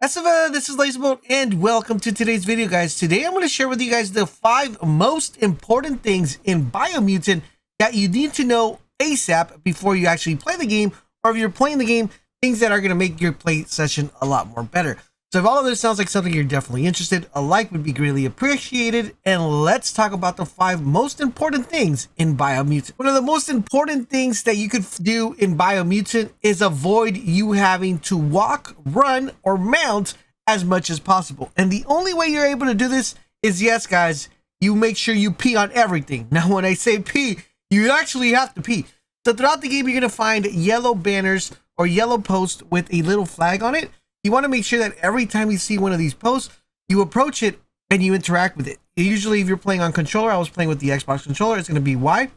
This is LaserBolt and welcome to today's video, guys. Today I'm going to share with you guys the 5 most important things in Biomutant that you need to know ASAP before you actually play the game, or if you're playing the game, things that are going to make your play session a lot more better. So if all of this sounds like something you're definitely interested, a like would be greatly appreciated, and let's talk about the 5 most important things in Biomutant. One of the most important things that you could do in Biomutant is avoid you having to walk, run, or mount as much as possible. And the only way you're able to do this is, yes guys, you make sure you pee on everything. Now when I say pee, you actually have to pee. So throughout the game, you're going to find yellow banners or yellow posts with a little flag on it. You want to make sure that every time you see one of these posts, you approach it and you interact with it. Usually if you're playing on controller, I was playing with the Xbox controller, it's going to be Y,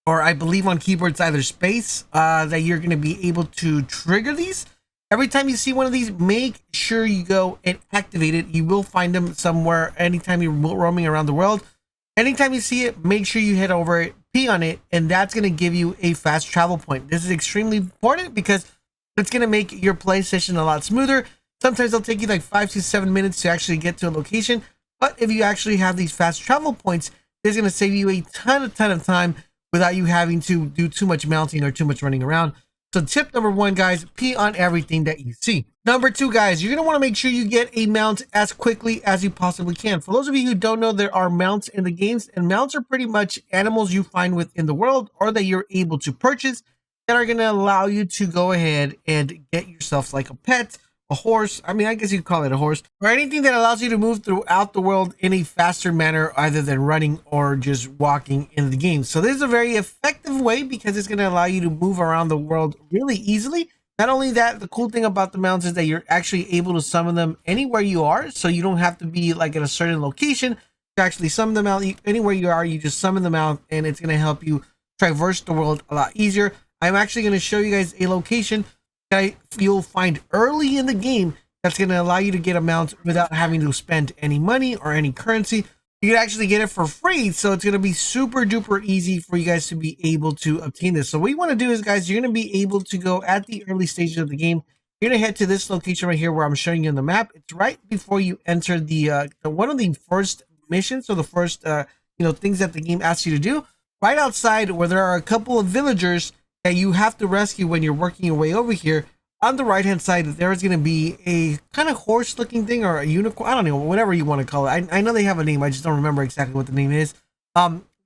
or I believe on keyboard it's either space, that you're going to be able to trigger these. Every time you see one of these, make sure you go and activate it. You will find them somewhere anytime you're roaming around the world. Anytime you see it, make sure you head over it, pee on it, and that's going to give you a fast travel point. This is extremely important because it's going to make your play session a lot smoother. Sometimes it'll take you like 5 to 7 minutes to actually get to a location. But if you actually have these fast travel points, it's going to save you a ton of time without you having to do too much mounting or too much running around. So tip number 1, guys, pee on everything that you see. Number 2, guys, you're going to want to make sure you get a mount as quickly as you possibly can. For those of you who don't know, there are mounts in the games, and mounts are pretty much animals you find within the world or that you're able to purchase that are going to allow you to go ahead and get yourself like a pet, a horse. I mean, I guess you could call it a horse, or anything that allows you to move throughout the world in a faster manner, either than running or just walking in the game. So this is a very effective way because it's going to allow you to move around the world really easily. Not only that, the cool thing about the mounts is that you're actually able to summon them anywhere you are. So you don't have to be like at a certain location to actually summon them out. Anywhere you are, you just summon them out, and it's going to help you traverse the world a lot easier. I'm actually going to show you guys a location that you'll find early in the game that's going to allow you to get a mount without having to spend any money or any currency. You can actually get it for free, so it's going to be super duper easy for you guys to be able to obtain this. So what you want to do is, guys, you're going to be able to go at the early stages of the game. You're going to head to this location right here where I'm showing you on the map. It's right before you enter the one of the first missions, so the first things that the game asks you to do. Right outside where there are a couple of villagers that you have to rescue when you're working your way over here. On the right hand side, there is going to be a kind of horse looking thing, or a unicorn, I don't know, whatever you want to call it. I know they have a name, I just don't remember exactly what the name is.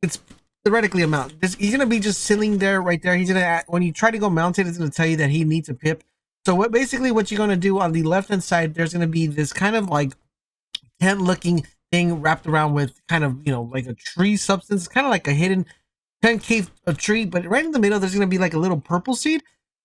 It's theoretically a mount. He's going to be just sitting there right there. He's going to, when you try to go mount it, it's going to tell you that he needs a pip. So what you're going to do on the left hand side, there's going to be this kind of like tent looking thing wrapped around with kind of, like a tree substance, kind of like a hidden concave tree, but right in the middle there's going to be like a little purple seed.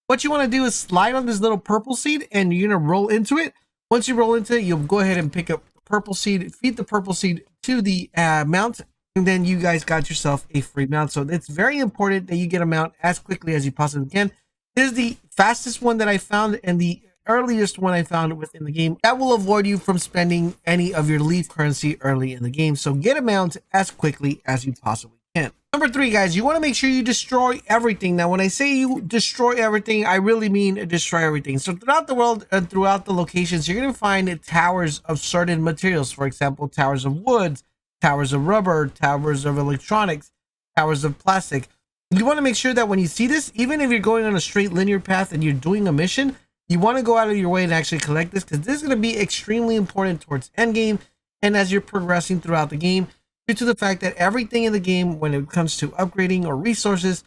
What you want to do is slide on this little purple seed, and you're going to roll into it. Once you roll into it, you'll go ahead and pick up the purple seed, feed the purple seed to the mount, and then you guys got yourself a free mount. So it's very important that you get a mount as quickly as you possibly can. This is the fastest one that I found and the earliest one I found within the game. That will avoid you from spending any of your leaf currency early in the game. So get a mount as quickly as you possibly can. Number 3, guys, you want to make sure you destroy everything. Now, when I say you destroy everything, I really mean destroy everything. So throughout the world and throughout the locations, you're going to find towers of certain materials. For example, towers of wood, towers of rubber, towers of electronics, towers of plastic. You want to make sure that when you see this, even if you're going on a straight linear path and you're doing a mission, you want to go out of your way and actually collect this, because this is going to be extremely important towards endgame and as you're progressing throughout the game, due to the fact that everything in the game, when it comes to upgrading or resources,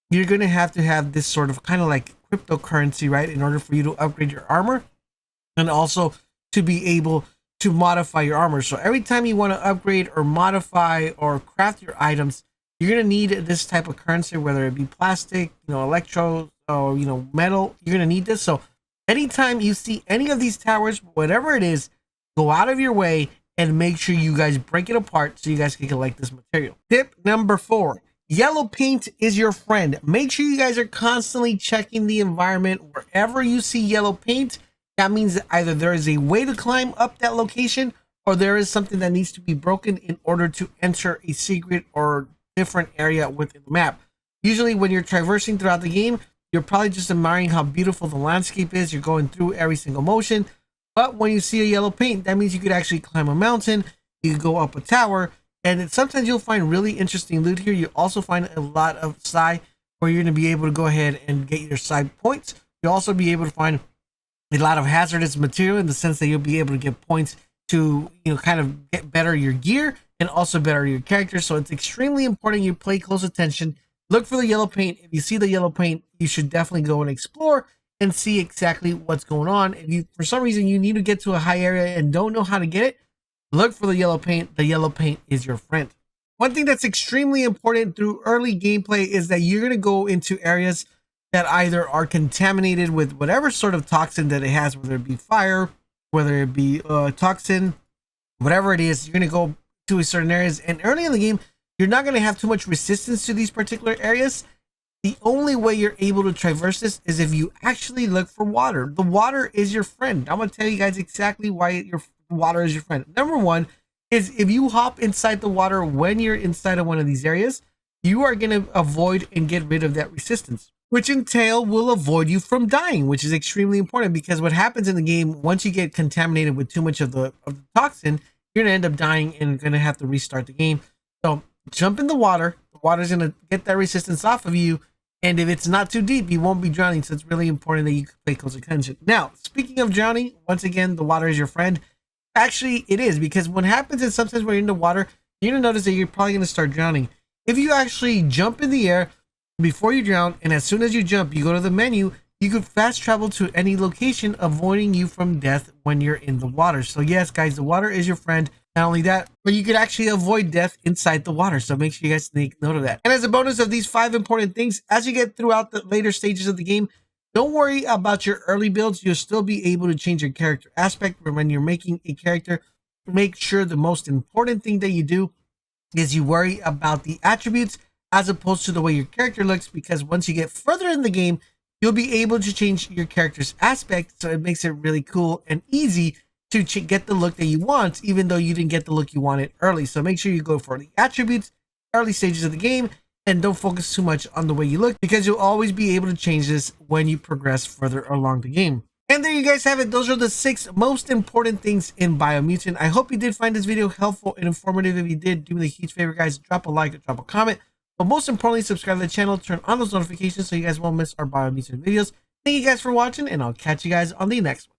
you're going to have this sort of kind of like cryptocurrency, right, in order for you to upgrade your armor and also to be able to modify your armor. So every time you want to upgrade or modify or craft your items, you're going to need this type of currency, whether it be plastic, electro, or metal. You're going to need this. So anytime you see any of these towers, whatever it is, go out of your way and make sure you guys break it apart so you guys can collect this material. Tip number 4, yellow paint is your friend. Make sure you guys are constantly checking the environment. Wherever you see yellow paint, that means that either there is a way to climb up that location, or there is something that needs to be broken in order to enter a secret or different area within the map. Usually when you're traversing throughout the game, you're probably just admiring how beautiful the landscape is. You're going through every single motion. But when you see a yellow paint, that means you could actually climb a mountain, you could go up a tower, and sometimes you'll find really interesting loot here. You also find a lot of psi where you're going to be able to go ahead and get your psi points. You'll also be able to find a lot of hazardous material in the sense that you'll be able to get points to, kind of get better your gear and also better your character. So it's extremely important you pay close attention. Look for the yellow paint. If you see the yellow paint, you should definitely go and explore and see exactly what's going on. If you, for some reason, you need to get to a high area and don't know how to get it, look for the yellow paint. The yellow paint is your friend. One thing that's extremely important through early gameplay is that you're going to go into areas that either are contaminated with whatever sort of toxin that it has, whether it be fire, whether it be toxin, whatever it is. You're going to go to certain areas, and early in the game, you're not going to have too much resistance to these particular areas. The only way you're able to traverse this is if you actually look for water. The water is your friend. I'm going to tell you guys exactly why your water is your friend. Number one is if you hop inside the water when you're inside of one of these areas, you are going to avoid and get rid of that resistance, which in tail will avoid you from dying, which is extremely important because what happens in the game, once you get contaminated with too much of the toxin, you're going to end up dying and going to have to restart the game. So jump in the water. The water's going to get that resistance off of you. And if it's not too deep, you won't be drowning. So it's really important that you pay close attention. Now, speaking of drowning, once again, the water is your friend. Actually, it is, because what happens is sometimes when you're in the water, you're going to notice that you're probably going to start drowning. If you actually jump in the air before you drown, and as soon as you jump, you go to the menu, you could fast travel to any location, avoiding you from death when you're in the water. So yes, guys, the water is your friend. Not only that, but you could actually avoid death inside the water. So make sure you guys take note of that. And as a bonus of these 5 important things, as you get throughout the later stages of the game, don't worry about your early builds. You'll still be able to change your character aspect. But when you're making a character, make sure the most important thing that you do is you worry about the attributes as opposed to the way your character looks, because once you get further in the game, you'll be able to change your character's aspect. So it makes it really cool and easy to get the look that you want, even though you didn't get the look you wanted early. So make sure you go for the attributes, early stages of the game, and don't focus too much on the way you look, because you'll always be able to change this when you progress further along the game. And there you guys have it. Those are the 6 most important things in Biomutant. I hope you did find this video helpful and informative. If you did, do me a huge favor, guys. Drop a like or drop a comment. But most importantly, subscribe to the channel. Turn on those notifications so you guys won't miss our Biomutant videos. Thank you guys for watching, and I'll catch you guys on the next one.